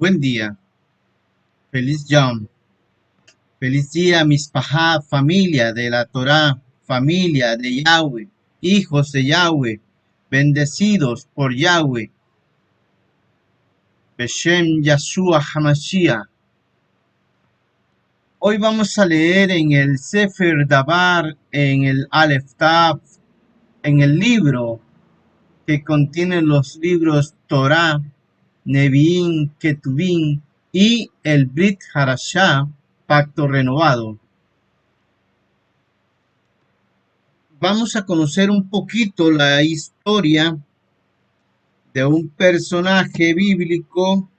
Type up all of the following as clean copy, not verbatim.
Buen día, feliz Yom, feliz día Mispajá, familia de la Torá, familia de Yahweh, hijos de Yahweh, bendecidos por Yahweh, Beshem Yashua Hamashiach. Hoy vamos a leer en el Sefer Dabar, en el Aleph Tav, en el libro que contiene los libros Torá, Nevi'im, Ketuvim y el Brit Harashá, Pacto Renovado. Vamos a conocer un poquito la historia de un personaje bíblico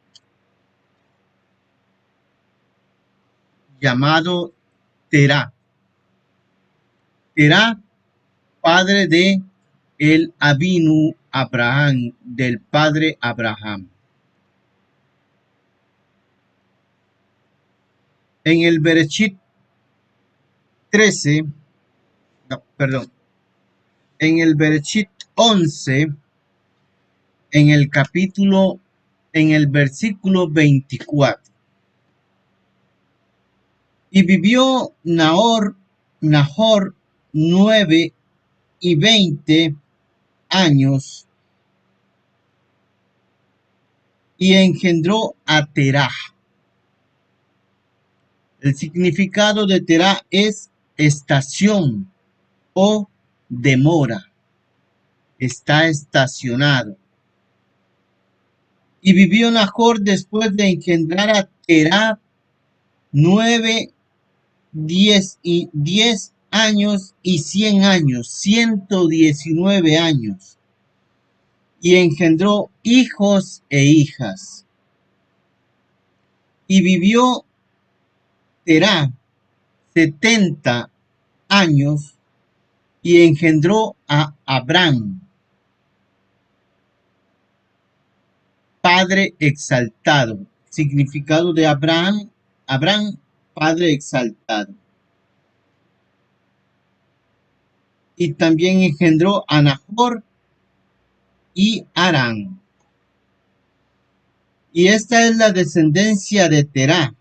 llamado Terá. Terá, padre de el Avinu Abraham, del padre Abraham. En el Bereshit 13, en el Bereshit 11, en el versículo 24. Y vivió Nahor 9 y 20 años y engendró a Terah. El significado de Terah es estación o demora. Está estacionado. Y vivió Nahor después de engendrar a Terah 9, 10 años y 100 años, 119 años. Y engendró hijos e hijas. Y vivió Terah 70 años y engendró a Abraham, padre exaltado. Significado de Abraham, padre exaltado. Y también engendró a Nahor y Harán. Y esta es la descendencia de Terah.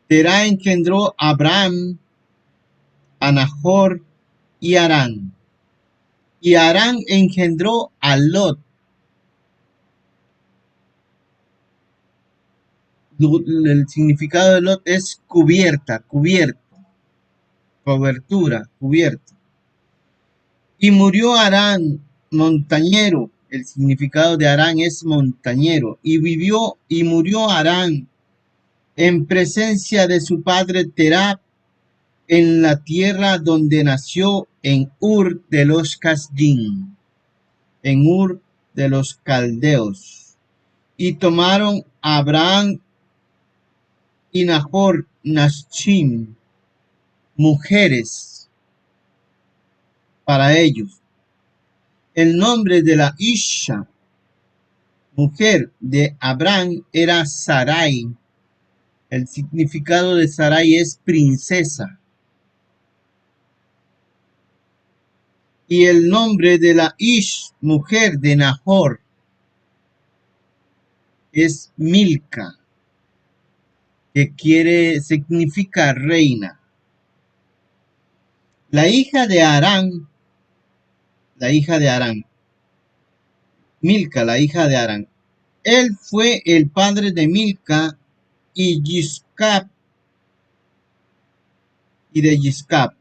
Terah engendró a Abraham, a Nahor y Harán. Y Harán engendró a Lot. El significado de Lot es cubierta, cubierto, cobertura, cubierto. Y murió Harán, montañero. El significado de Harán es montañero. Y murió Harán en presencia de su padre Terah en la tierra donde nació, en Ur de los Kasdim, en Ur de los Caldeos. Y tomaron a Abraham y Nahor Nashim, mujeres para ellos. El nombre de la Isha, mujer de Abraham, era Sarai. El significado de Sarai es princesa. Y el nombre de la Ish, mujer de Nahor, es Milca, que significa reina. La hija de Harán, Milca, la hija de Harán. Él fue el padre de Milca y de Yiscap,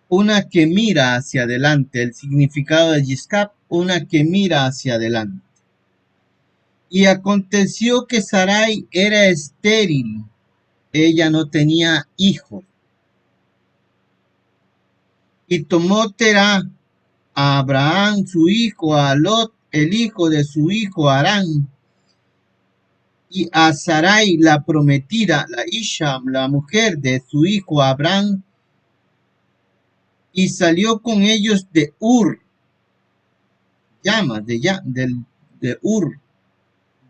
una que mira hacia adelante. El significado de Yiscap, una que mira hacia adelante. Y aconteció que Sarai era estéril, ella no tenía hijos. Y tomó Terah a Abraham su hijo, a Lot el hijo de su hijo Harán, y a Sarai la prometida, la Isha, la mujer de su hijo Abraham, y salió con ellos de Ur, llama, de Ur,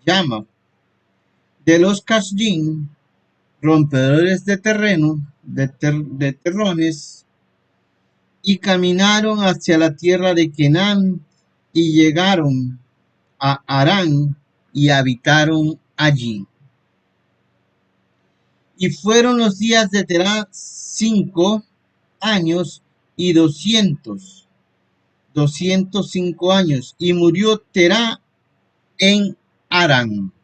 llama, de los Casdim, rompedores de terreno, de terrones, y caminaron hacia la tierra de Canaán, y llegaron a Harán, y habitaron allí. Y fueron los días de Terah 5 años y 205 años, y murió Terah en Harán.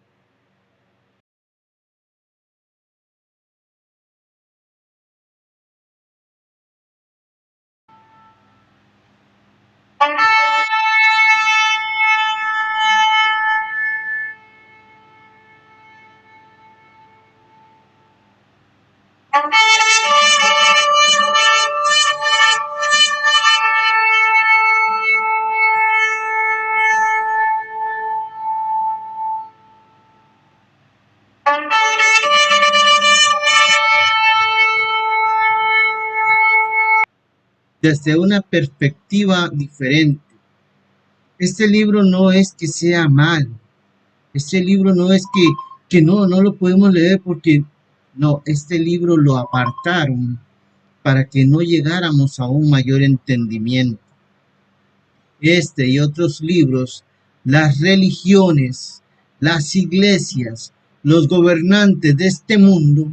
Desde una perspectiva diferente. Este libro no es que sea malo. Este libro no es que no lo podemos leer porque no, este libro lo apartaron para que no llegáramos a un mayor entendimiento. Este y otros libros, las religiones, las iglesias, los gobernantes de este mundo,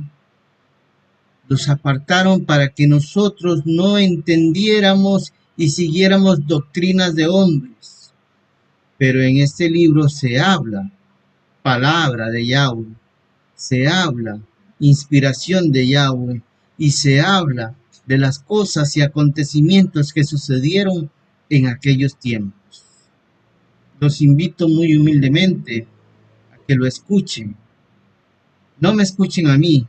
los apartaron para que nosotros no entendiéramos y siguiéramos doctrinas de hombres. Pero en este libro se habla palabra de Yahweh, se habla inspiración de Yahweh y se habla de las cosas y acontecimientos que sucedieron en aquellos tiempos. Los invito muy humildemente a que lo escuchen. No me escuchen a mí,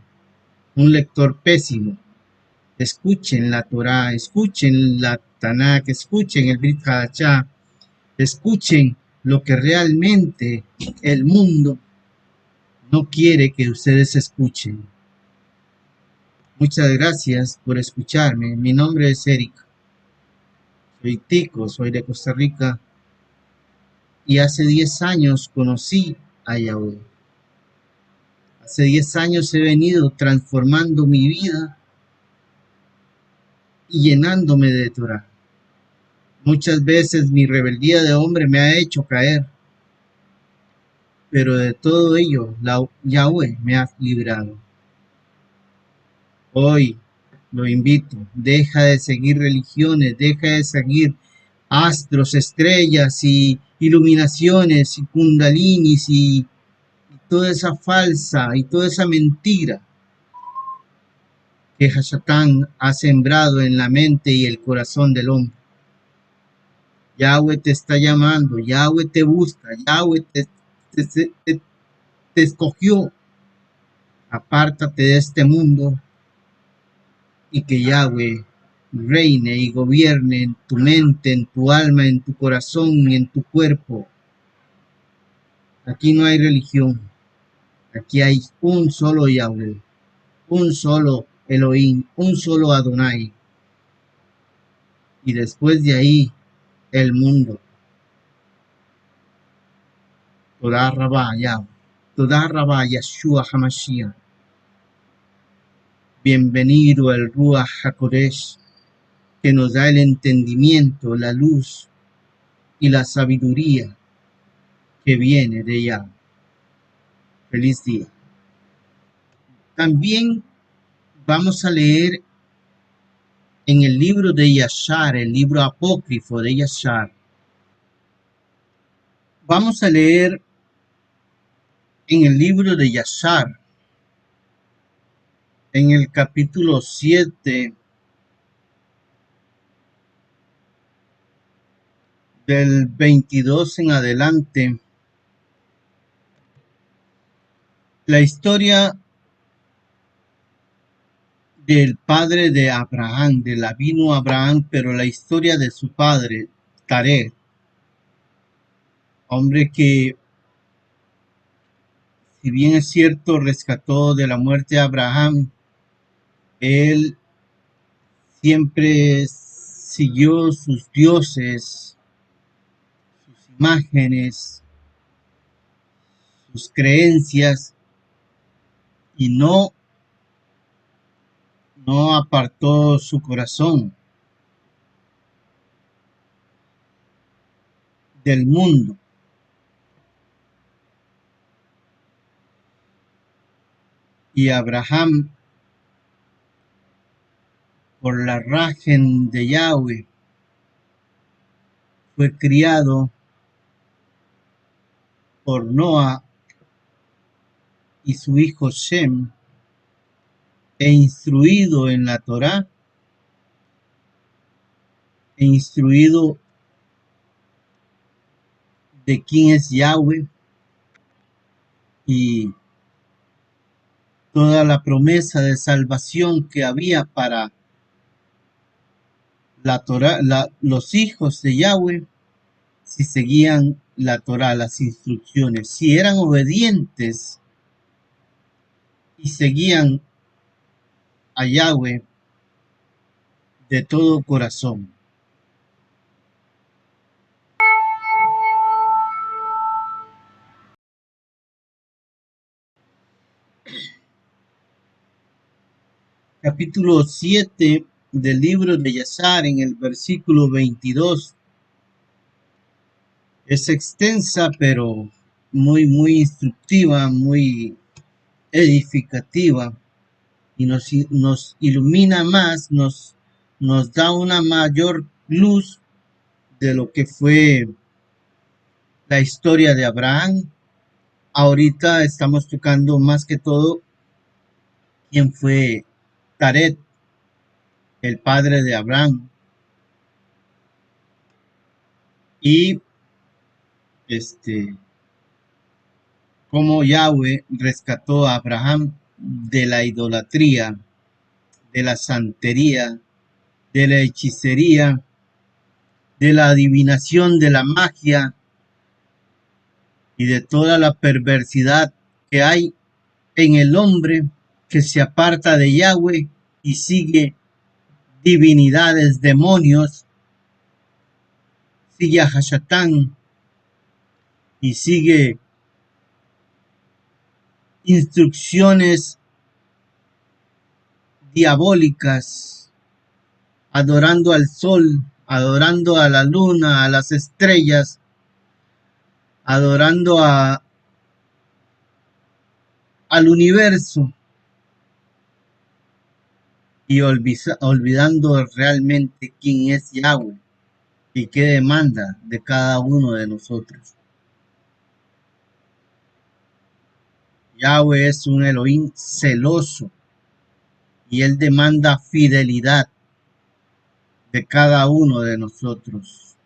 un lector pésimo. Escuchen la Torá, escuchen la Tanakh, escuchen el Brit Hadashah, escuchen lo que realmente el mundo no quiere que ustedes escuchen. Muchas gracias por escucharme. Mi nombre es Eric. Soy tico, soy de Costa Rica y hace 10 años conocí a Yahweh. Hace 10 años he venido transformando mi vida y llenándome de Torah. Muchas veces mi rebeldía de hombre me ha hecho caer, pero de todo ello Yahweh me ha librado. Hoy lo invito, deja de seguir religiones, deja de seguir astros, estrellas y iluminaciones y kundalinis y toda esa falsa y toda esa mentira que Hashatán ha sembrado en la mente y el corazón del hombre. Yahweh te está llamando, Yahweh te busca, Yahweh te escogió. Apártate de este mundo y que Yahweh reine y gobierne en tu mente, en tu alma, en tu corazón y en tu cuerpo. Aquí no hay religión, aquí hay un solo Yahweh, un solo Elohim, un solo Adonai. Y después de ahí, el mundo. Toda Rabá Yahweh, Toda Rabá Yeshua HaMashiach. Bienvenido el Ruach HaKodesh, que nos da el entendimiento, la luz y la sabiduría que viene de Yahweh. Feliz día. También vamos a leer en el libro de Yashar, el libro apócrifo de Yashar. Vamos a leer en el libro de Yashar, en el capítulo 7, del 22 en adelante, la historia del padre de Abraham, de la vino Abraham, pero la historia de su padre, Taré, hombre que, si bien es cierto, rescató de la muerte a Abraham, él siempre siguió sus dioses, sus imágenes, sus creencias y no apartó su corazón del mundo. Y Abraham, por la rajen de Yahweh, fue criado por Noah y su hijo Shem, e instruido en la Torá, e instruido de quién es Yahweh y toda la promesa de salvación que había para la Torá, los hijos de Yahweh, si seguían la Torá, las instrucciones, si eran obedientes y seguían a Yahweh de todo corazón. Capítulo 7 del libro de Yashar, en el versículo 22. Es extensa, pero muy instructiva, muy edificativa, y nos ilumina más, nos da una mayor luz de lo que fue la historia de Abraham. Ahorita estamos tocando más que todo quién fue Taret, el padre de Abraham, y cómo Yahweh rescató a Abraham de la idolatría, de la santería, de la hechicería, de la adivinación, de la magia y de toda la perversidad que hay en el hombre que se aparta de Yahweh y sigue divinidades, demonios, sigue a Hashatán y sigue instrucciones diabólicas, adorando al sol, adorando a la luna, a las estrellas, adorando al universo y olvidando realmente quién es Yahweh y qué demanda de cada uno de nosotros. Yahweh es un Elohim celoso y él demanda fidelidad de cada uno de nosotros.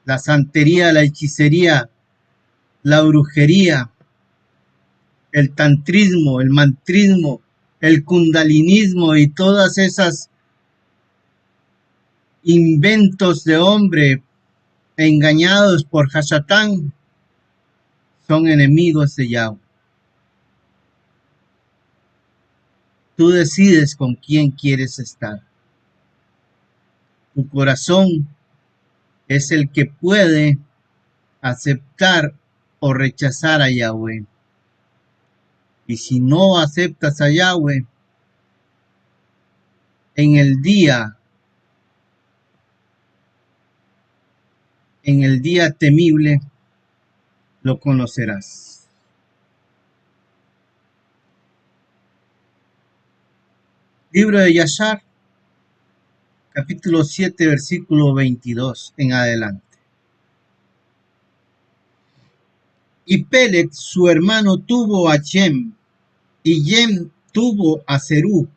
La santería, la hechicería, la brujería, el tantrismo, el mantrismo, el kundalinismo y todas esas inventos de hombre engañados por Hashatán son enemigos de Yahweh. Tú decides con quién quieres estar. Tu corazón es el que puede aceptar o rechazar a Yahweh. Y si no aceptas a Yahweh, en el día temible, lo conocerás. Libro de Yashar, capítulo 7, versículo 22 en adelante. Y Peleg, su hermano, tuvo a Shem, y Shem tuvo a Serug,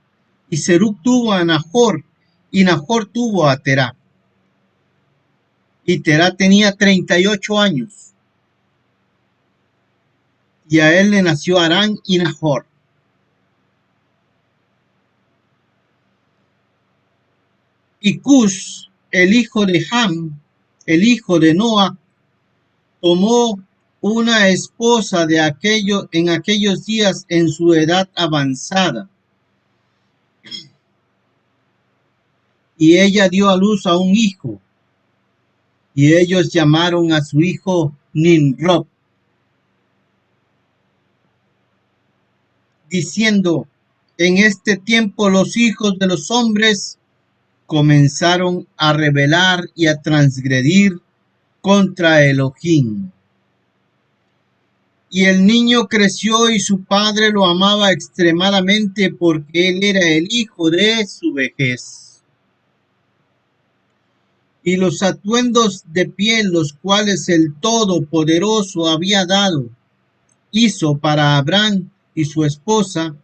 y Serug tuvo a Nahor, y Nahor tuvo a Terá. Y Terá tenía 38 años, y a él le nació Arán y Nahor. Y Cus, el hijo de Ham, el hijo de Noah, tomó una esposa en aquellos días en su edad avanzada, y ella dio a luz a un hijo, y ellos llamaron a su hijo Nimrod, diciendo: en este tiempo los hijos de los hombres comenzaron a rebelar y a transgredir contra Elohim. Y el niño creció y su padre lo amaba extremadamente porque él era el hijo de su vejez. Y los atuendos de piel, los cuales el Todopoderoso había dado, hizo para Abraham y su esposa.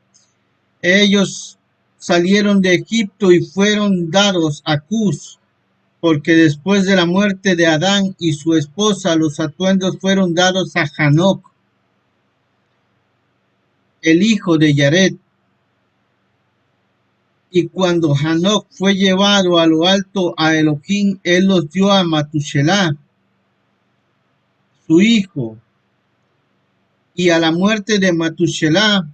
Ellos salieron de Egipto y fueron dados a Cus, porque después de la muerte de Adán y su esposa, los atuendos fueron dados a Hanoc, el hijo de Yared. Y cuando Hanoc fue llevado a lo alto a Elohim, él los dio a Matushelá, su hijo. Y a la muerte de Metushelá,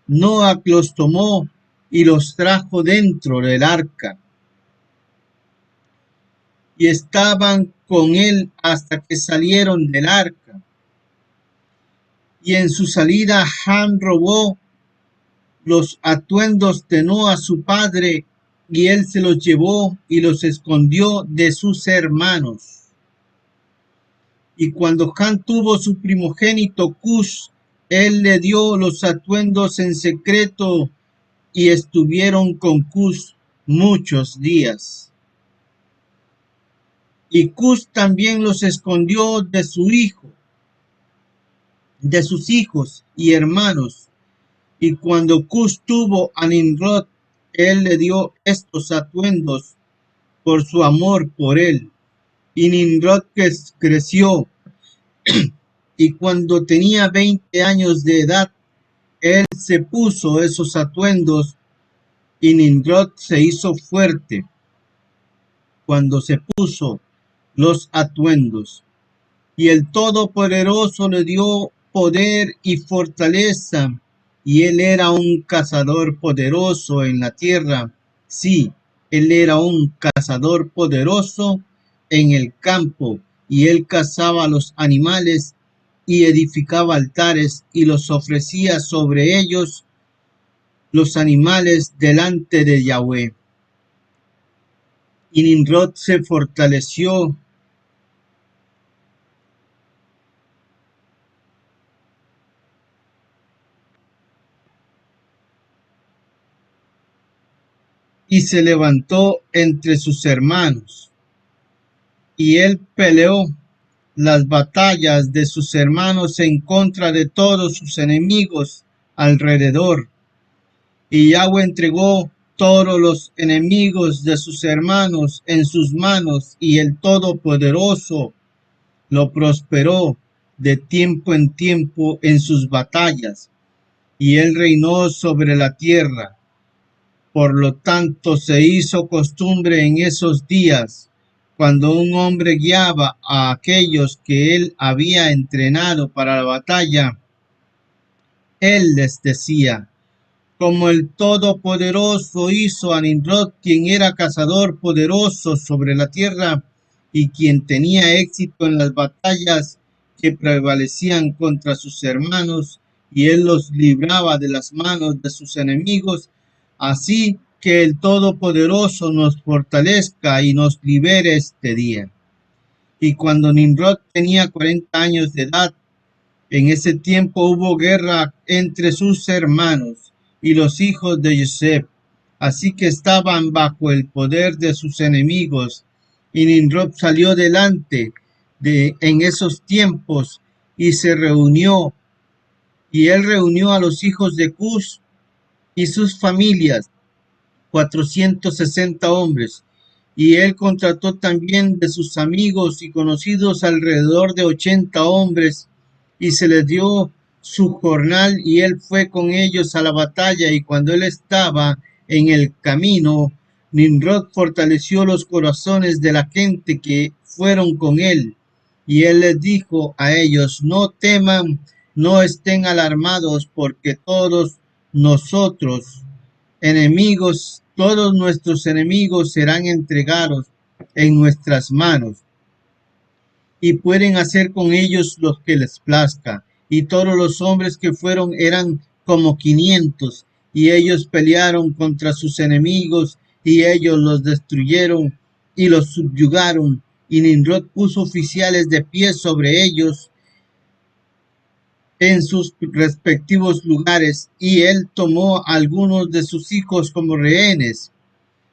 Noa los tomó y los trajo dentro del arca. Y estaban con él hasta que salieron del arca. Y en su salida Ham robó los atuendos de Noa su padre, y él se los llevó y los escondió de sus hermanos. Y cuando Ham tuvo su primogénito Cus, él le dio los atuendos en secreto, y estuvieron con Cus muchos días. Y Cus también los escondió de su hijo, de sus hijos y hermanos. Y cuando Cus tuvo a Nimrod, él le dio estos atuendos por su amor por él. Y Nimrod creció, y cuando tenía 20 años de edad, él se puso esos atuendos, y Nimrod se hizo fuerte cuando se puso los atuendos. Y el Todopoderoso le dio poder y fortaleza, y él era un cazador poderoso en la tierra. Sí, él era un cazador poderoso en el campo, y él cazaba los animales y edificaba altares y los ofrecía sobre ellos los animales delante de Yahweh. Y Nimrod se fortaleció y se levantó entre sus hermanos, y él peleó las batallas de sus hermanos en contra de todos sus enemigos alrededor. Y Yahweh entregó todos los enemigos de sus hermanos en sus manos, y el Todopoderoso lo prosperó de tiempo en tiempo en sus batallas, y él reinó sobre la tierra. Por lo tanto, se hizo costumbre en esos días, cuando un hombre guiaba a aquellos que él había entrenado para la batalla, él les decía: como el Todopoderoso hizo a Nimrod, quien era cazador poderoso sobre la tierra y quien tenía éxito en las batallas que prevalecían contra sus hermanos, y él los libraba de las manos de sus enemigos, así que el Todopoderoso nos fortalezca y nos libere este día. Y cuando Nimrod tenía 40 años de edad, en ese tiempo hubo guerra entre sus hermanos y los hijos de Yosef, así que estaban bajo el poder de sus enemigos. Y Nimrod salió delante en esos tiempos y él reunió a los hijos de Cus y sus familias, 460 hombres, y él contrató también de sus amigos y conocidos alrededor de 80 hombres, y se les dio su jornal, y él fue con ellos a la batalla. Y cuando él estaba en el camino, Nimrod fortaleció los corazones de la gente que fueron con él, y él les dijo a ellos: no teman, no estén alarmados, porque todos nuestros enemigos serán entregados en nuestras manos, y pueden hacer con ellos lo que les plazca. Y todos los hombres que fueron eran como 500, y ellos pelearon contra sus enemigos, y ellos los destruyeron y los subyugaron. Y Nimrod puso oficiales de pie sobre ellos en sus respectivos lugares, y él tomó a algunos de sus hijos como rehenes,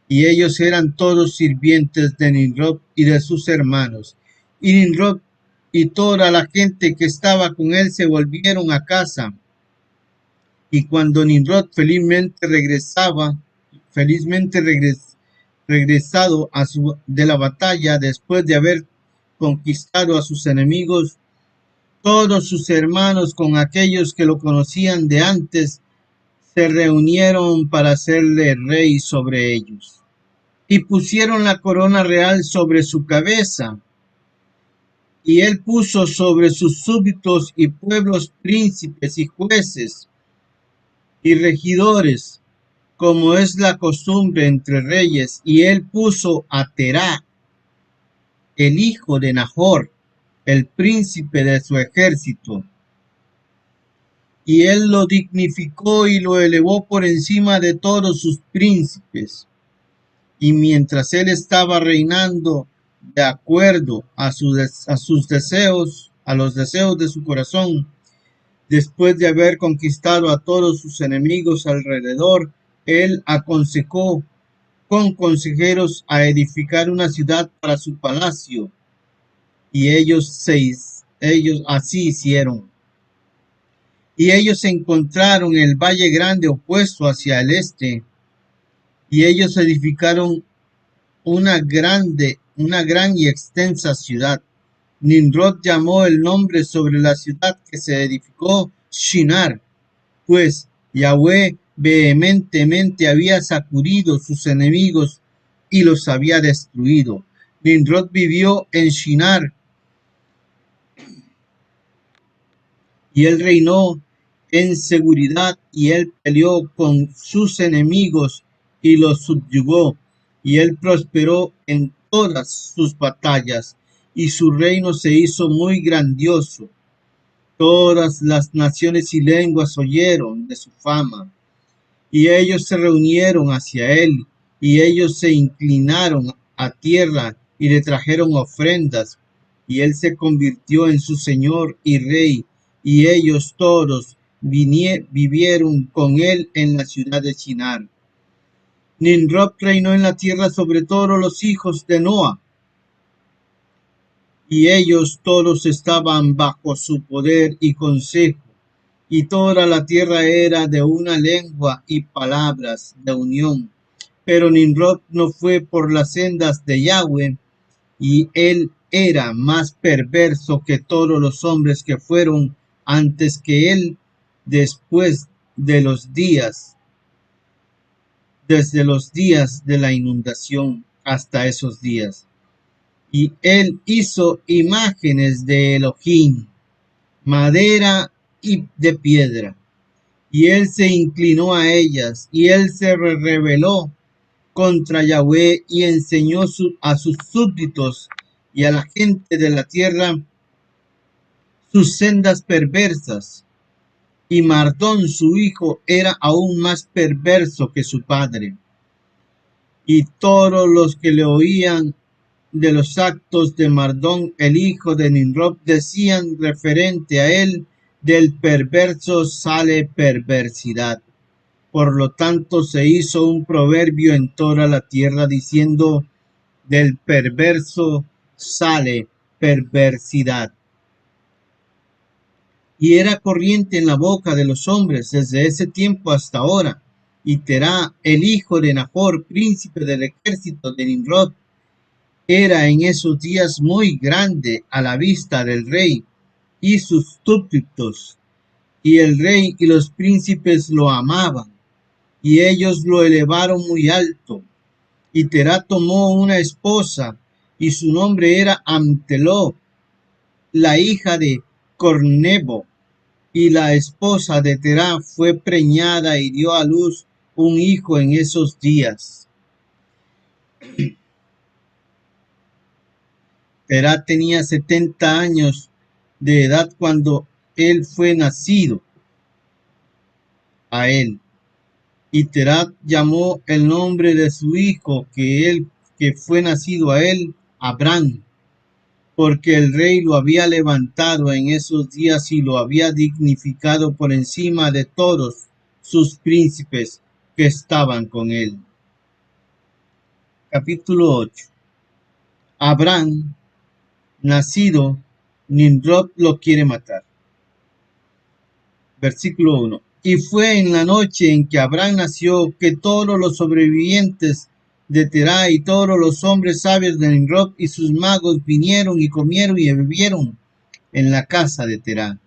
y ellos eran todos sirvientes de Nimrod y de sus hermanos. Y Nimrod y toda la gente que estaba con él se volvieron a casa. Y cuando Nimrod regresado de la batalla, después de haber conquistado a sus enemigos, todos sus hermanos, con aquellos que lo conocían de antes, se reunieron para hacerle rey sobre ellos. Y pusieron la corona real sobre su cabeza. Y él puso sobre sus súbditos y pueblos príncipes y jueces y regidores, como es la costumbre entre reyes. Y él puso a Terá, el hijo de Nahor, el príncipe de su ejército. Y él lo dignificó y lo elevó por encima de todos sus príncipes. Y mientras él estaba reinando de acuerdo a sus deseos, a los deseos de su corazón, después de haber conquistado a todos sus enemigos alrededor, él aconsejó con consejeros a edificar una ciudad para su palacio, y ellos así hicieron. Y ellos encontraron el valle grande opuesto hacia el este, y ellos edificaron una gran y extensa ciudad. Nimrod llamó el nombre sobre la ciudad que se edificó Shinar, pues Yahweh vehementemente había sacudido sus enemigos y los había destruido. Nimrod vivió en Shinar, y él reinó en seguridad, y él peleó con sus enemigos y los subyugó, y él prosperó en todas sus batallas, y su reino se hizo muy grandioso. Todas las naciones y lenguas oyeron de su fama, y ellos se reunieron hacia él, y ellos se inclinaron a tierra y le trajeron ofrendas, y él se convirtió en su señor y rey, y ellos todos vivieron con él en la ciudad de Shinar. Nimrod reinó en la tierra sobre todos los hijos de Noa, y ellos todos estaban bajo su poder y consejo, y toda la tierra era de una lengua y palabras de unión. Pero Nimrod no fue por las sendas de Yahweh, y él era más perverso que todos los hombres que fueron antes que él, desde los días de la inundación hasta esos días. Y él hizo imágenes de Elohim, madera y de piedra, y él se inclinó a ellas, y él se rebeló contra Yahweh, y enseñó a sus súbditos y a la gente de la tierra sus sendas perversas. Y Mardón, su hijo, era aún más perverso que su padre. Y todos los que le oían de los actos de Mardón, el hijo de Nimrod, decían referente a él: del perverso sale perversidad. Por lo tanto, se hizo un proverbio en toda la tierra diciendo: del perverso sale perversidad. Y era corriente en la boca de los hombres desde ese tiempo hasta ahora. Y Terá, el hijo de Nahor, príncipe del ejército de Nimrod, era en esos días muy grande a la vista del rey y sus súbditos, y el rey y los príncipes lo amaban, y ellos lo elevaron muy alto, Y Terá tomó una esposa, y su nombre era Amteló, la hija de Cornebo. Y la esposa de Terá fue preñada y dio a luz un hijo en esos días. Terá tenía 70 años de edad cuando él fue nacido a él. Y Terá llamó el nombre de su hijo que fue nacido a él, Abraham, porque el rey lo había levantado en esos días y lo había dignificado por encima de todos sus príncipes que estaban con él. Capítulo 8. Abraham, nacido, Nimrod lo quiere matar. Versículo 1. Y fue en la noche en que Abraham nació que todos los sobrevivientes de Terá y todos los hombres sabios de Nimrod y sus magos vinieron y comieron y bebieron en la casa de Terá.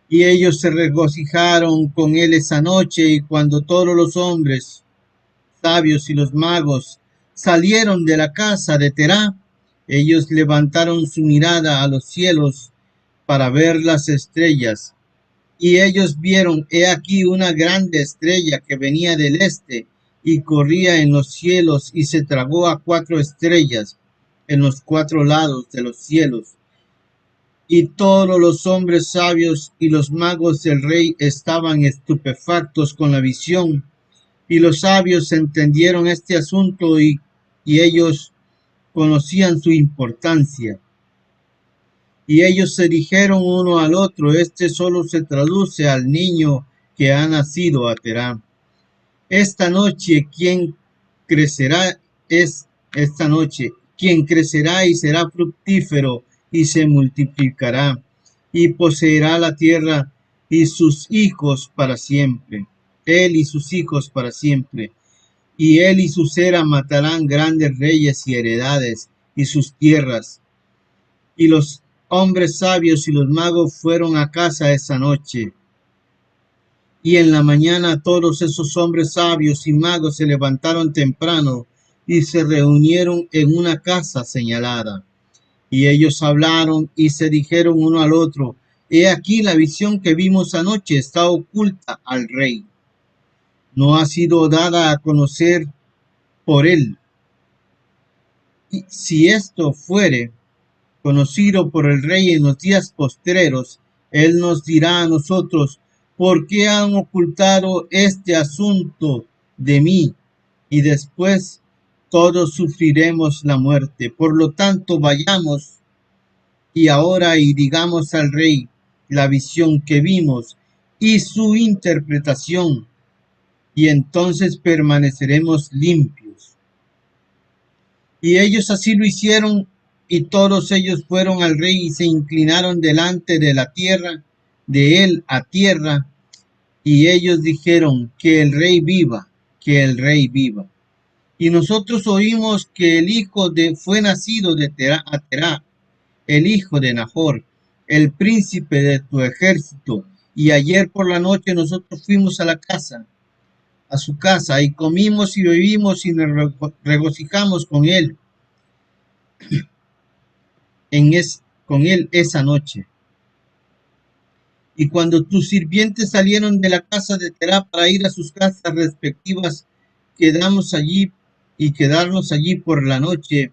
Y ellos se regocijaron con él esa noche, y cuando todos los hombres sabios y los magos salieron de la casa de Terá, ellos levantaron su mirada a los cielos para ver las estrellas. Y ellos vieron, he aquí una grande estrella que venía del este y corría en los cielos y se tragó a 4 estrellas en los 4 lados de los cielos. Y todos los hombres sabios y los magos del rey estaban estupefactos con la visión. Y los sabios entendieron este asunto y ellos conocían su importancia. Y ellos se dijeron uno al otro, este solo se traduce al niño que ha nacido a Terá. Esta noche, ¿quién crecerá? Esta noche, quien crecerá y será fructífero y se multiplicará y poseerá la tierra y sus hijos para siempre. Él y sus hijos para siempre. Y él y su cera matarán grandes reyes y heredades y sus tierras. Y los hombres sabios y los magos fueron a casa esa noche. Y en la mañana todos esos hombres sabios y magos se levantaron temprano y se reunieron en una casa señalada. Y ellos hablaron y se dijeron uno al otro, he aquí la visión que vimos anoche está oculta al rey. No ha sido dada a conocer por él. Y si esto fuere conocido por el rey en los días postreros, él nos dirá a nosotros, ¿por qué han ocultado este asunto de mí? Y después todos sufriremos la muerte. Por lo tanto, vayamos y ahora y digamos al rey la visión que vimos y su interpretación, y entonces permaneceremos limpios. Y ellos así lo hicieron, y todos ellos fueron al rey y se inclinaron delante de la tierra, de él a tierra, y ellos dijeron, que el rey viva, que el rey viva. Y nosotros oímos que el hijo fue nacido de Terá, el hijo de Nahor, el príncipe de tu ejército, y ayer por la noche nosotros fuimos a su casa, y comimos y bebimos y nos regocijamos con él, con él esa noche. Y cuando tus sirvientes salieron de la casa de Terá para ir a sus casas respectivas, quedarnos allí por la noche,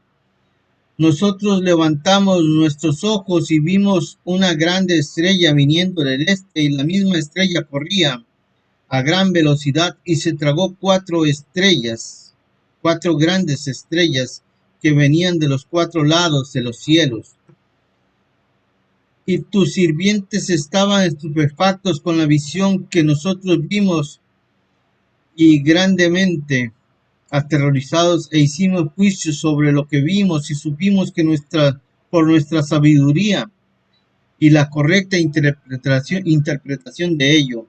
nosotros levantamos nuestros ojos y vimos una grande estrella viniendo del este, y la misma estrella corría a gran velocidad y se tragó 4 estrellas, 4 grandes estrellas que venían de los 4 lados de los cielos. Y tus sirvientes estaban estupefactos con la visión que nosotros vimos y grandemente aterrorizados, e hicimos juicio sobre lo que vimos y supimos que por nuestra sabiduría y la correcta interpretación de ello,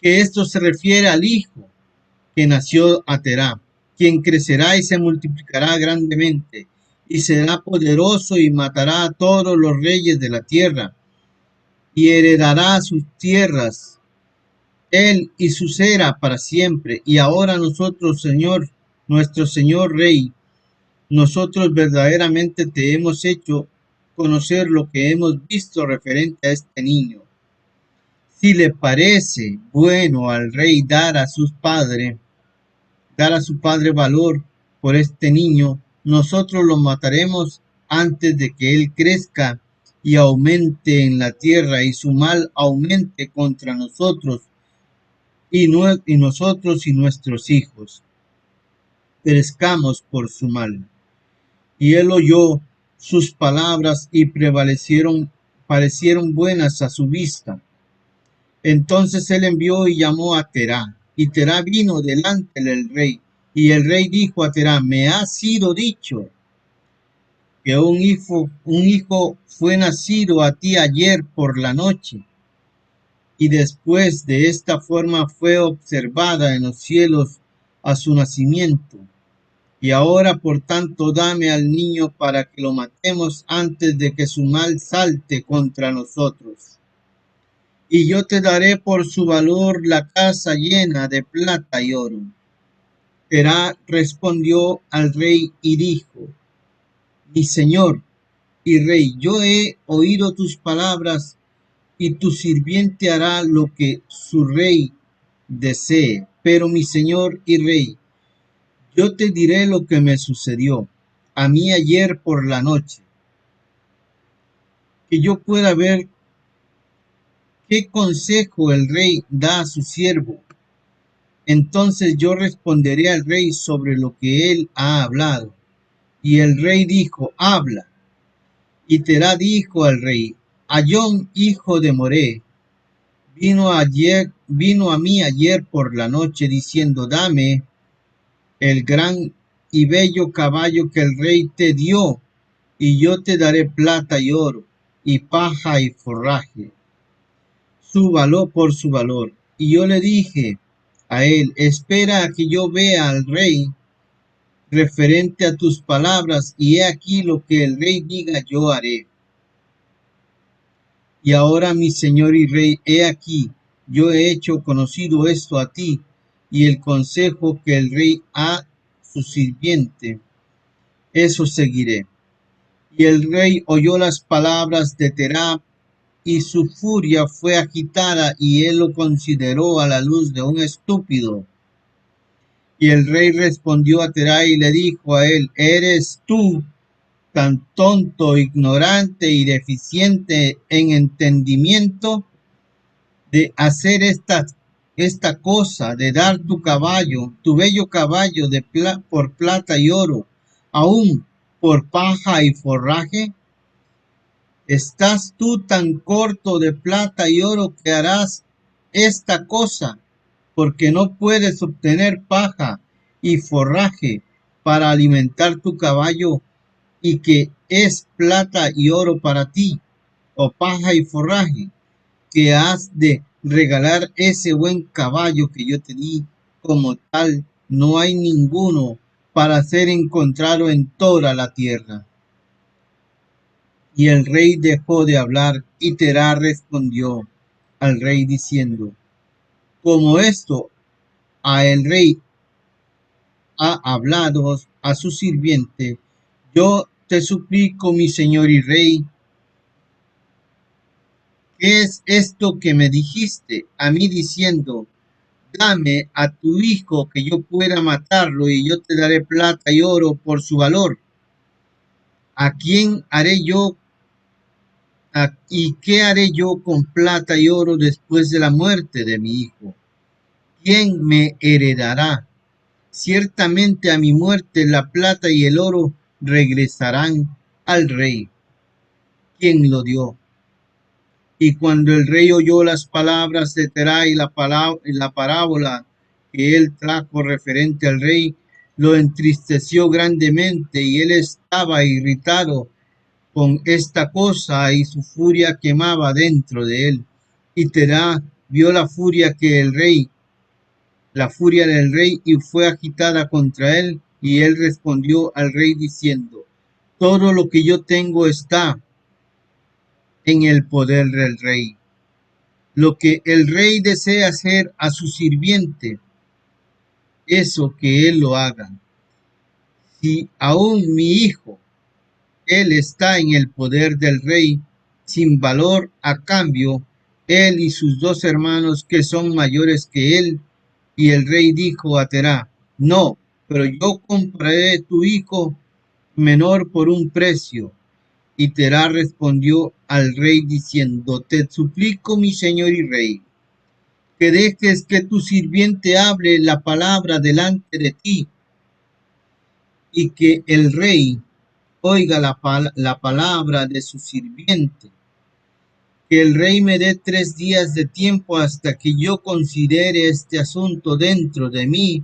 que esto se refiere al hijo que nació a Terá, quien crecerá y se multiplicará grandemente, y será poderoso y matará a todos los reyes de la tierra, y heredará sus tierras. él y su cera para siempre. Y ahora nosotros, Señor, nuestro Señor Rey, nosotros verdaderamente te hemos hecho conocer lo que hemos visto referente a este niño. Si le parece bueno al rey dar a su padre valor por este niño, nosotros lo mataremos antes de que él crezca y aumente en la tierra y su mal aumente contra nosotros y nosotros y nuestros hijos perezcamos por su mal. Y él oyó sus palabras y parecieron buenas a su vista. Entonces él envió y llamó a Terá, y Terá vino delante del rey, y el rey dijo a Terá: me ha sido dicho que un hijo fue nacido a ti ayer por la noche, y después de esta forma fue observada en los cielos a su nacimiento. Y ahora, por tanto, dame al niño para que lo matemos antes de que su mal salte contra nosotros. Y yo te daré por su valor la casa llena de plata y oro. Terá respondió al rey y dijo: mi señor y rey, yo he oído tus palabras, y tu sirviente hará lo que su rey desee. Pero mi señor y rey, yo te diré lo que me sucedió a mí ayer por la noche, que yo pueda ver qué consejo el rey da a su siervo. Entonces yo responderé al rey sobre lo que él ha hablado. Y el rey dijo: habla. Y Terá dijo al rey: Ayón, hijo de Moré, vino a mí ayer por la noche diciendo: dame el gran y bello caballo que el rey te dio, y yo te daré plata y oro, y paja y forraje, su valor por su valor. Y yo le dije a él: espera a que yo vea al rey referente a tus palabras, y he aquí lo que el rey diga yo haré. Y ahora, mi señor y rey, he aquí, yo he hecho conocido esto a ti, y el consejo que el rey a su sirviente, eso seguiré. Y el rey oyó las palabras de Terá, y su furia fue agitada, y él lo consideró a la luz de un estúpido. Y el rey respondió a Terá y le dijo a él: ¿eres tú tan tonto, ignorante y deficiente en entendimiento de hacer esta cosa, de dar tu caballo, tu bello caballo por plata y oro, aún por paja y forraje? ¿Estás tú tan corto de plata y oro que harás esta cosa, porque no puedes obtener paja y forraje para alimentar tu caballo, y que es plata y oro para ti, o paja y forraje, que has de regalar ese buen caballo que yo te di? Como tal, no hay ninguno para ser encontrado en toda la tierra. Y el rey dejó de hablar, y Terá respondió al rey diciendo: como esto a el rey ha hablado a su sirviente, yo te suplico, mi señor y rey, ¿qué es esto que me dijiste a mí diciendo: dame a tu hijo que yo pueda matarlo, y yo te daré plata y oro por su valor? ¿A quién haré yo y qué haré yo con plata y oro después de la muerte de mi hijo? ¿Quién me heredará? Ciertamente a mi muerte la plata y el oro regresarán al rey, quien lo dio. Y cuando el rey oyó las palabras de Terá y la parábola que él trajo referente al rey, lo entristeció grandemente, y él estaba irritado con esta cosa, y su furia quemaba dentro de él. Y Terá vio la furia del rey, y fue agitada contra él, y él respondió al rey diciendo: todo lo que yo tengo está en el poder del rey. lo que el rey desea hacer a su sirviente, eso que él lo haga. Si aún mi hijo, él está en el poder del rey, sin valor a cambio, él y sus dos hermanos que son mayores que él. Y el rey dijo a Terá, no, pero yo compraré tu hijo menor por un precio. Y Terá respondió al rey diciendo, te suplico, mi señor y rey, que dejes que tu sirviente hable la palabra delante de ti, y que el rey oiga la palabra de su sirviente. Que el rey me dé 3 días de tiempo hasta que yo considere este asunto dentro de mí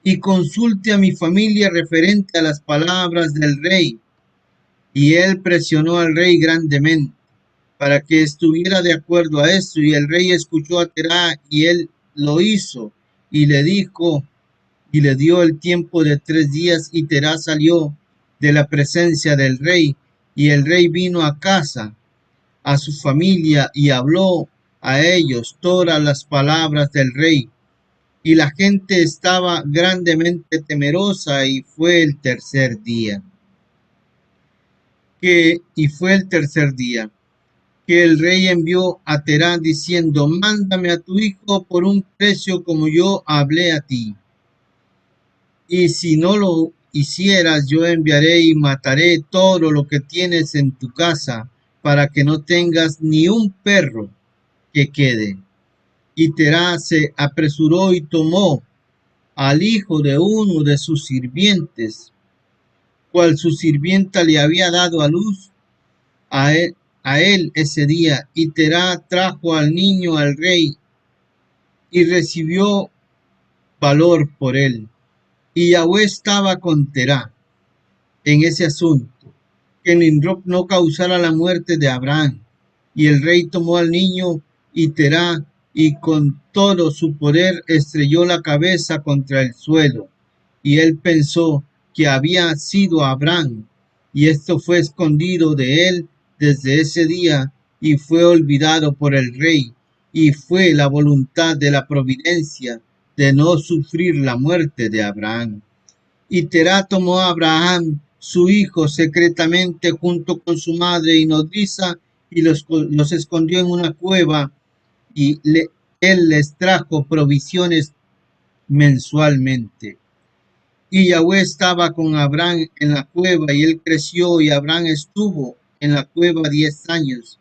y consulte a mi familia referente a las palabras del rey. Y él presionó al rey grandemente para que estuviera de acuerdo a esto, y el rey escuchó a Terá y él lo hizo, y le dijo, y le dio el tiempo de 3 días, y Terá salió de la presencia del rey, y el rey vino a casa, a su familia, y habló a ellos todas las palabras del rey. Y la gente estaba grandemente temerosa, y fue el tercer día. Fue el tercer día que el rey envió a Terá diciendo, mándame a tu hijo por un precio como yo hablé a ti. Y si no lo hicieras, yo enviaré y mataré todo lo que tienes en tu casa, para que no tengas ni un perro que quede. Y Terá se apresuró y tomó al hijo de uno de sus sirvientes, cual su sirvienta le había dado a luz a él ese día. Y Terá trajo al niño al rey y recibió valor por él. Y Yahweh estaba con Terá en ese asunto, que Nimrod no causara la muerte de Abraham. Y el rey tomó al niño y Terá, y con todo su poder estrelló la cabeza contra el suelo. Y él pensó que había sido Abraham, y esto fue escondido de él desde ese día, y fue olvidado por el rey, y fue la voluntad de la providencia de no sufrir la muerte de Abraham. Y Terá tomó a Abraham, su hijo, secretamente junto con su madre y nodriza, y los escondió en una cueva, y él les trajo provisiones mensualmente. Y Yahweh estaba con Abraham en la cueva, y él creció, y Abraham estuvo en la cueva 10 años.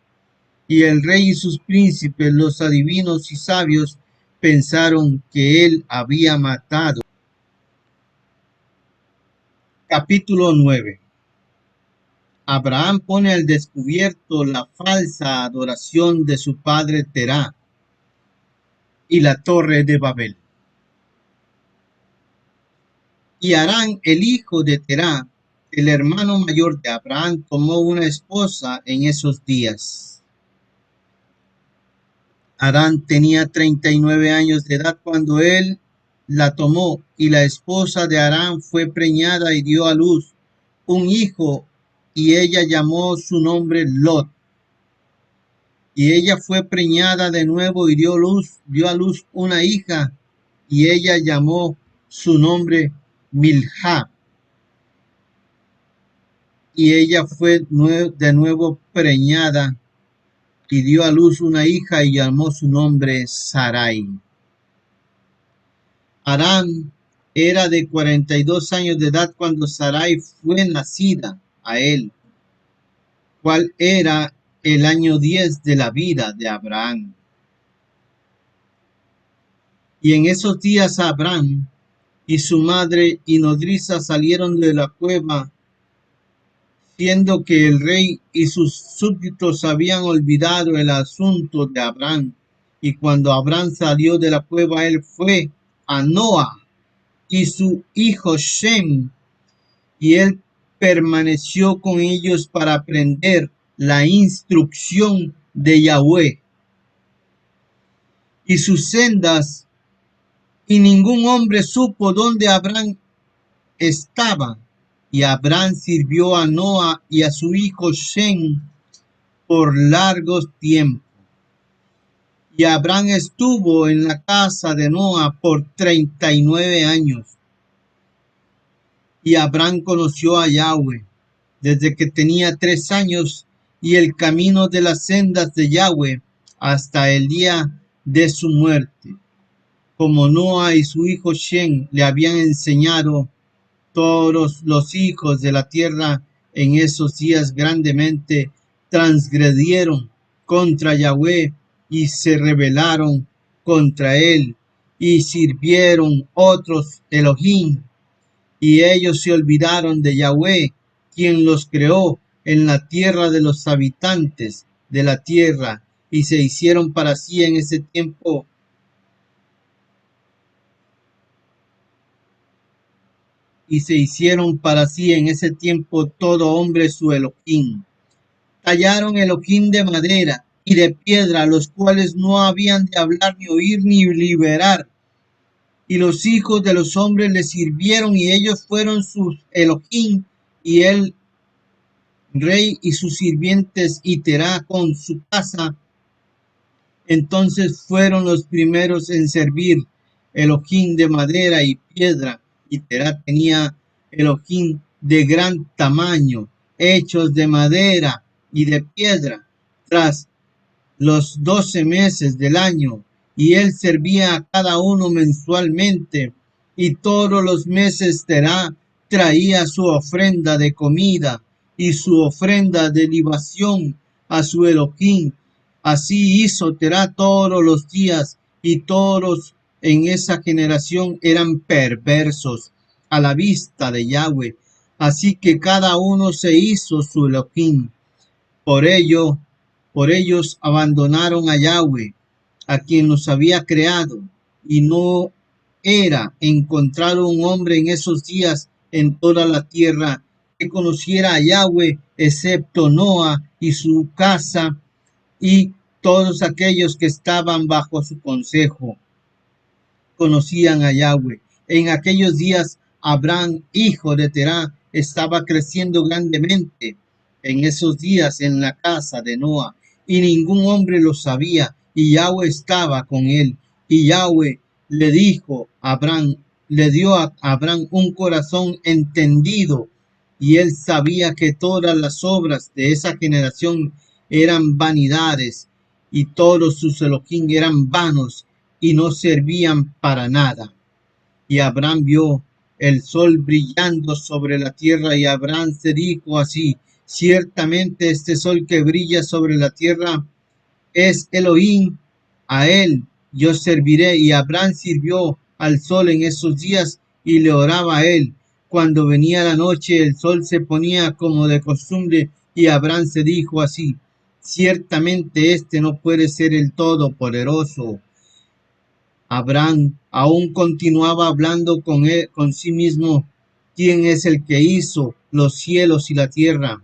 Y el rey y sus príncipes, los adivinos y sabios, pensaron que él había matado. Capítulo 9. Abraham pone al descubierto la falsa adoración de su padre Terá y la torre de Babel. Y Harán, el hijo de Terá, el hermano mayor de Abraham, tomó una esposa en esos días. Harán tenía 39 años de edad cuando él la tomó, y la esposa de Harán fue preñada y dio a luz un hijo, y ella llamó su nombre Lot. Y ella fue preñada de nuevo y dio a luz una hija, y ella llamó su nombre Milha. Y ella fue de nuevo preñada y dio a luz una hija, y llamó su nombre Sarai. Harán era de 42 años de edad cuando Sarai fue nacida a él, cual era el año 10 de la vida de Abraham. Y en esos días Abraham y su madre y nodriza salieron de la cueva, siendo que el rey y sus súbditos habían olvidado el asunto de Abraham. Y cuando Abraham salió de la cueva, él fue a Noa y su hijo Shem, y él permaneció con ellos para aprender la instrucción de Yahweh y sus sendas, y ningún hombre supo dónde Abraham estaba. Y Abraham sirvió a Noa y a su hijo Shem por largos tiempos. Y Abraham estuvo en la casa de Noa por 39 años. Y Abraham conoció a Yahweh desde que tenía 3 años, y el camino de las sendas de Yahweh hasta el día de su muerte. Como Noa y su hijo Shem le habían enseñado, todos los hijos de la tierra en esos días grandemente transgredieron contra Yahweh y se rebelaron contra él y sirvieron otros Elohim, y ellos se olvidaron de Yahweh, quien los creó en la tierra de los habitantes de la tierra, y se hicieron para sí en ese tiempo todo hombre su Elohim. Tallaron Elohim de madera y de piedra, los cuales no habían de hablar, ni oír, ni liberar. Y los hijos de los hombres le sirvieron, y ellos fueron sus Elohim, y el rey y sus sirvientes, y Terá con su casa. Entonces fueron los primeros en servir Elohim de madera y piedra, y Terá tenía Elohim de gran tamaño, hechos de madera y de piedra, tras los 12 meses del año, y él servía a cada uno mensualmente, y todos los meses Terá traía su ofrenda de comida y su ofrenda de libación a su Elohim. Así hizo Terá todos los días, y todos en esa generación eran perversos a la vista de Yahweh. Así que cada uno se hizo su Elohim. Por ellos abandonaron a Yahweh, a quien los había creado, y no era encontrado un hombre en esos días en toda la tierra que conociera a Yahweh, excepto Noa y su casa y todos aquellos que estaban bajo su consejo conocían a Yahweh. En aquellos días Abraham, hijo de Terá, estaba creciendo grandemente en esos días en la casa de Noa, y ningún hombre lo sabía, y Yahweh estaba con él. Y Yahweh le dijo a Abraham, le dio a Abraham un corazón entendido, y él sabía que todas las obras de esa generación eran vanidades, y todos sus Elohim eran vanos, y no servían para nada. Y Abraham vio el sol brillando sobre la tierra, y Abraham se dijo así: ciertamente este sol que brilla sobre la tierra es Elohim, a él yo serviré. Y Abraham sirvió al sol en esos días y le oraba a él. Cuando venía la noche, el sol se ponía como de costumbre, y Abraham se dijo así: ciertamente este no puede ser el Todopoderoso. Abraham aún continuaba hablando con él, con sí mismo: ¿quién es el que hizo los cielos y la tierra?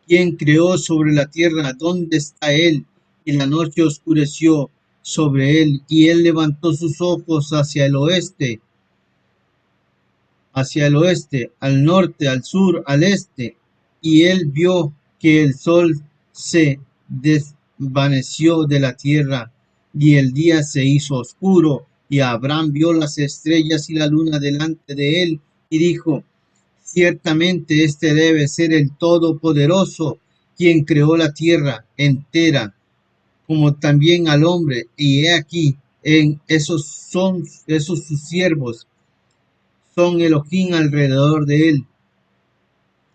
¿Quién creó sobre la tierra? ¿Dónde está él? Y la noche oscureció sobre él, y él levantó sus ojos hacia el oeste, al norte, al sur, al este, y él vio que el sol se desvaneció de la tierra, y el día se hizo oscuro, y Abraham vio las estrellas y la luna delante de él, y dijo: ciertamente este debe ser el Todopoderoso, quien creó la tierra entera, como también al hombre. Y he aquí, en esos sus siervos, son Elohim alrededor de él.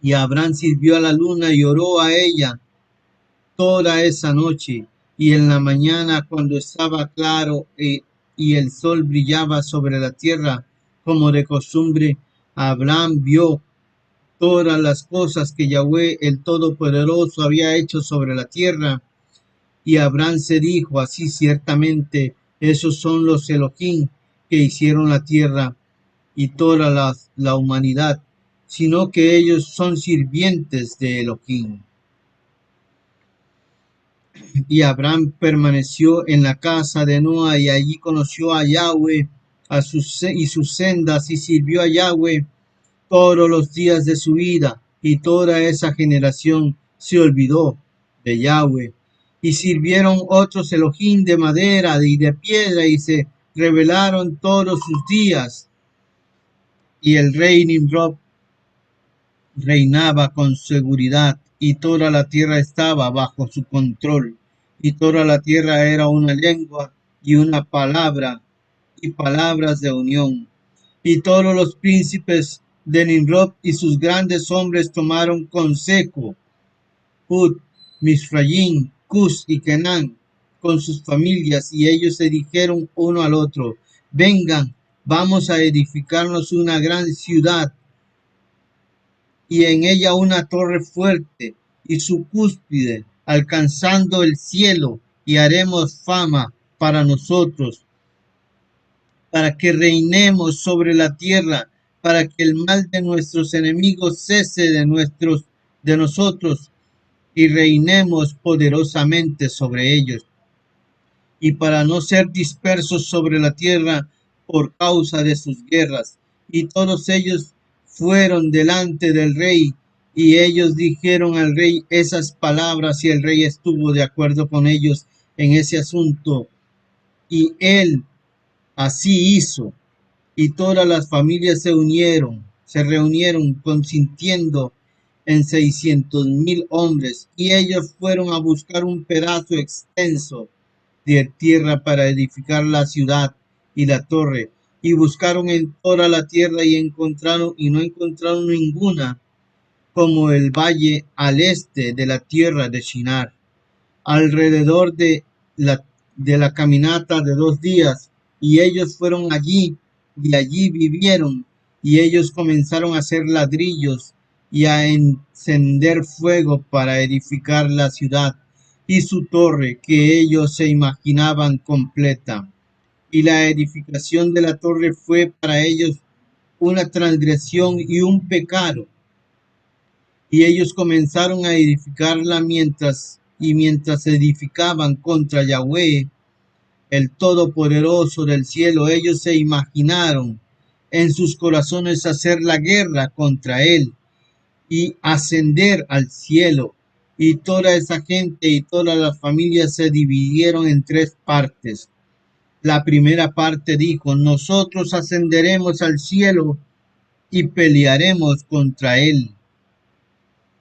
Y Abraham sirvió a la luna y oró a ella toda esa noche. Y en la mañana, cuando estaba claro y el sol brillaba sobre la tierra como de costumbre, Abraham vio todas las cosas que Yahweh el Todopoderoso había hecho sobre la tierra. Y Abraham se dijo así: ciertamente esos son los Elohim que hicieron la tierra y toda la humanidad, sino que ellos son sirvientes de Elohim. Y Abraham permaneció en la casa de Noa, y allí conoció a Yahweh y sus sendas, y sirvió a Yahweh todos los días de su vida, y toda esa generación se olvidó de Yahweh. y sirvieron otros Elohim de madera y de piedra, y se rebelaron todos sus días. Y el rey Nimrod reinaba con seguridad, y toda la tierra estaba bajo su control, y toda la tierra era una lengua y una palabra, y palabras de unión. Y todos los príncipes de Nimrod y sus grandes hombres tomaron consejo, Put, Misrayim, Cus y Kenán, con sus familias, y ellos se dijeron uno al otro: vengan, vamos a edificarnos una gran ciudad, y en ella una torre fuerte, y su cúspide alcanzando el cielo, y haremos fama para nosotros, para que reinemos sobre la tierra, para que el mal de nuestros enemigos cese de nosotros, y reinemos poderosamente sobre ellos, y para no ser dispersos sobre la tierra por causa de sus guerras. Y todos ellos fueron delante del rey, y ellos dijeron al rey esas palabras, y el rey estuvo de acuerdo con ellos en ese asunto, y él así hizo. Y todas las familias se reunieron consintiendo en 600,000 hombres, y ellos fueron a buscar un pedazo extenso de tierra para edificar la ciudad y la torre, y buscaron en toda la tierra y no encontraron ninguna, como el valle al este de la tierra de Shinar, alrededor la, de la caminata de 2 días, y ellos fueron allí y allí vivieron, y ellos comenzaron a hacer ladrillos y a encender fuego para edificar la ciudad y su torre que ellos se imaginaban completa. Y la edificación de la torre fue para ellos una transgresión y un pecado, y ellos comenzaron a edificarla mientras edificaban contra Yahweh, el Todopoderoso del cielo, ellos se imaginaron en sus corazones hacer la guerra contra él y ascender al cielo. Y toda esa gente y todas las familias se dividieron en 3 partes. La primera parte dijo: nosotros ascenderemos al cielo y pelearemos contra él.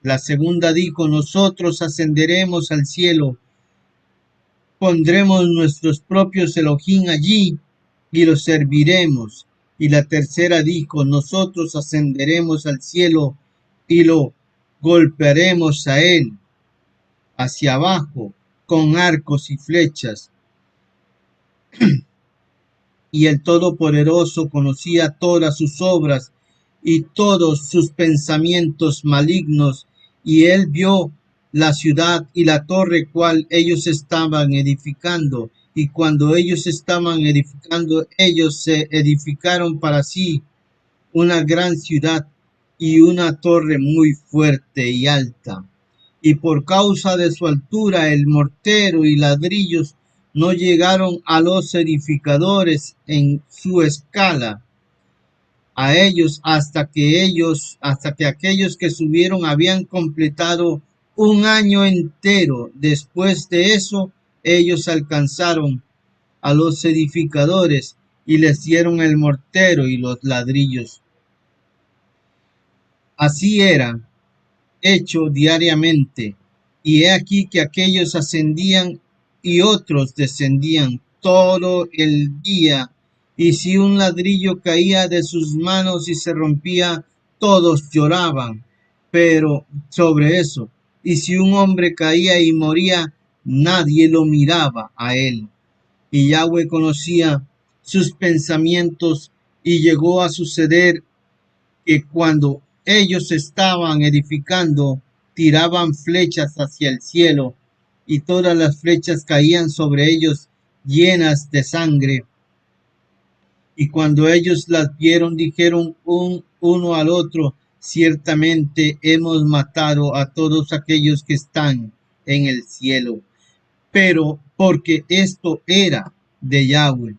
La segunda dijo: nosotros ascenderemos al cielo, pondremos nuestros propios Elohim allí y los serviremos. Y la tercera dijo: nosotros ascenderemos al cielo y lo golpearemos a él hacia abajo con arcos y flechas. Y el Todopoderoso conocía todas sus obras y todos sus pensamientos malignos, y él vio la ciudad y la torre cual ellos estaban edificando, y cuando ellos estaban edificando, ellos se edificaron para sí una gran ciudad y una torre muy fuerte y alta. Y por causa de su altura, el mortero y ladrillos no llegaron a los edificadores en su escala, a ellos hasta que aquellos que subieron habían completado un año entero. Después de eso, ellos alcanzaron a los edificadores y les dieron el mortero y los ladrillos. Así era hecho diariamente, y he aquí que aquellos ascendían y otros descendían todo el día, y si un ladrillo caía de sus manos y se rompía, todos lloraban, pero sobre eso, y si un hombre caía y moría, nadie lo miraba a él. Y Yahweh conocía sus pensamientos, y llegó a suceder que cuando ellos estaban edificando, tiraban flechas hacia el cielo, y todas las flechas caían sobre ellos llenas de sangre. Y cuando ellos las vieron, dijeron uno al otro: ciertamente hemos matado a todos aquellos que están en el cielo. Pero porque esto era de Yahweh,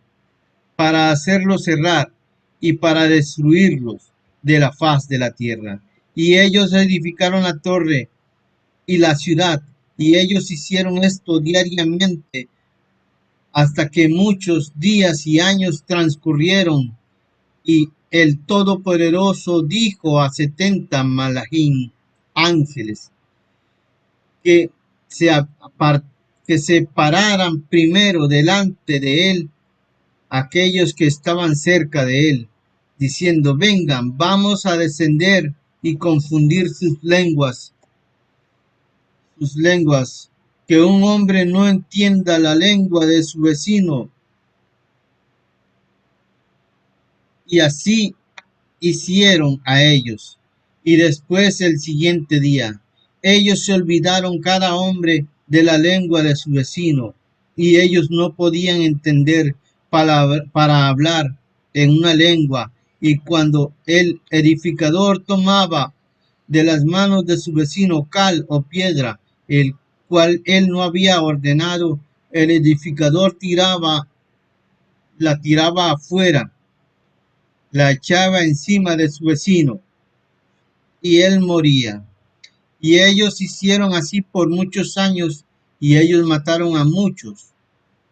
para hacerlos errar y para destruirlos de la faz de la tierra. Y ellos edificaron la torre y la ciudad Y ellos hicieron esto diariamente hasta que muchos días y años transcurrieron. Y el Todopoderoso dijo a 70 malachim, ángeles, que se, que se pararan primero delante de él aquellos que estaban cerca de él, diciendo, vengan, vamos a descender y confundir sus lenguas, que un hombre no entienda la lengua de su vecino. Y así hicieron a ellos. Y después el siguiente día, ellos se olvidaron cada hombre de la lengua de su vecino, y ellos no podían entender para hablar en una lengua. Y cuando el edificador tomaba de las manos de su vecino cal o piedra, el cual él no había ordenado, el edificador la tiraba afuera, la echaba encima de su vecino, y él moría. Y ellos hicieron así por muchos años, y ellos mataron a muchos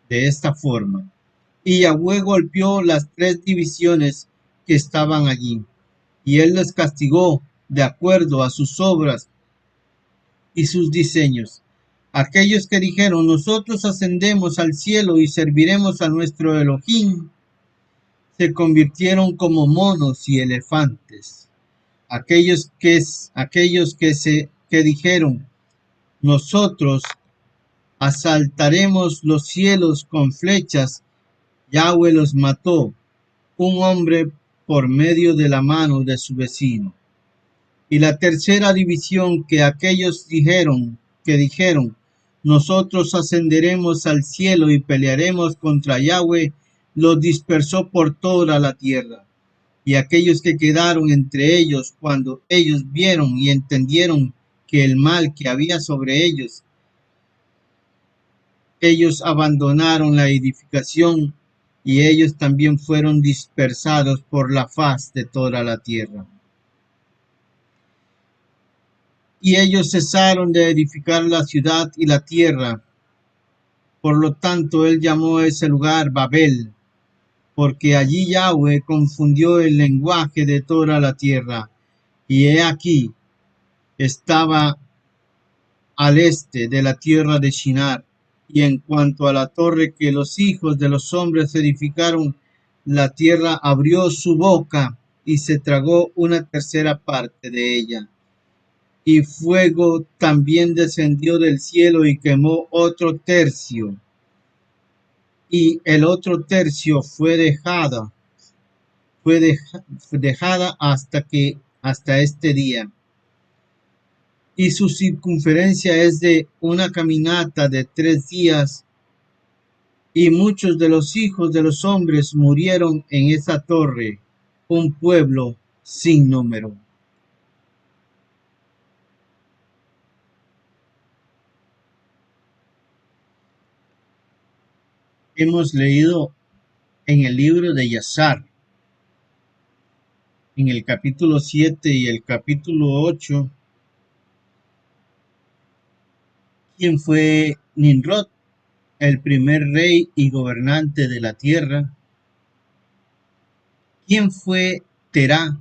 de esta forma. Y Yahweh golpeó las 3 divisiones que estaban allí, y él les castigó de acuerdo a sus obras y sus diseños. Aquellos que dijeron, nosotros ascendemos al cielo y serviremos a nuestro Elohim, se convirtieron como monos y elefantes. Aquellos que dijeron, nosotros asaltaremos los cielos con flechas, Yahweh los mató, un hombre por medio de la mano de su vecino. Y la tercera división que dijeron, nosotros ascenderemos al cielo y pelearemos contra Yahweh, los dispersó por toda la tierra. Y aquellos que quedaron entre ellos, cuando ellos vieron y entendieron que el mal que había sobre ellos, ellos abandonaron la edificación y ellos también fueron dispersados por la faz de toda la tierra. Y ellos cesaron de edificar la ciudad y la tierra. Por lo tanto, él llamó a ese lugar Babel, porque allí Yahweh confundió el lenguaje de toda la tierra. Y he aquí, estaba al este de la tierra de Shinar. Y en cuanto a la torre que los hijos de los hombres edificaron, la tierra abrió su boca y se tragó una tercera parte de ella. Y fuego también descendió del cielo y quemó otro tercio. Y el otro tercio fue dejada hasta este día. Y su circunferencia es de una caminata de 3 días. Y muchos de los hijos de los hombres murieron en esa torre, un pueblo sin número. Hemos leído en el libro de Yazar, en el capítulo 7 y el capítulo 8, quién fue Nimrod, el primer rey y gobernante de la tierra. ¿Quién fue Terá,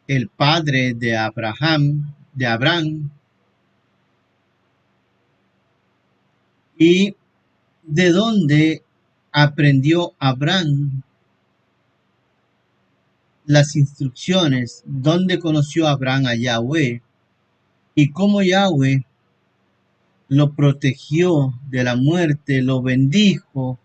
el padre de Abraham? ¿Y de dónde aprendió Abraham las instrucciones? ¿Dónde conoció Abraham a Yahweh? ¿Y cómo Yahweh lo protegió de la muerte, lo bendijo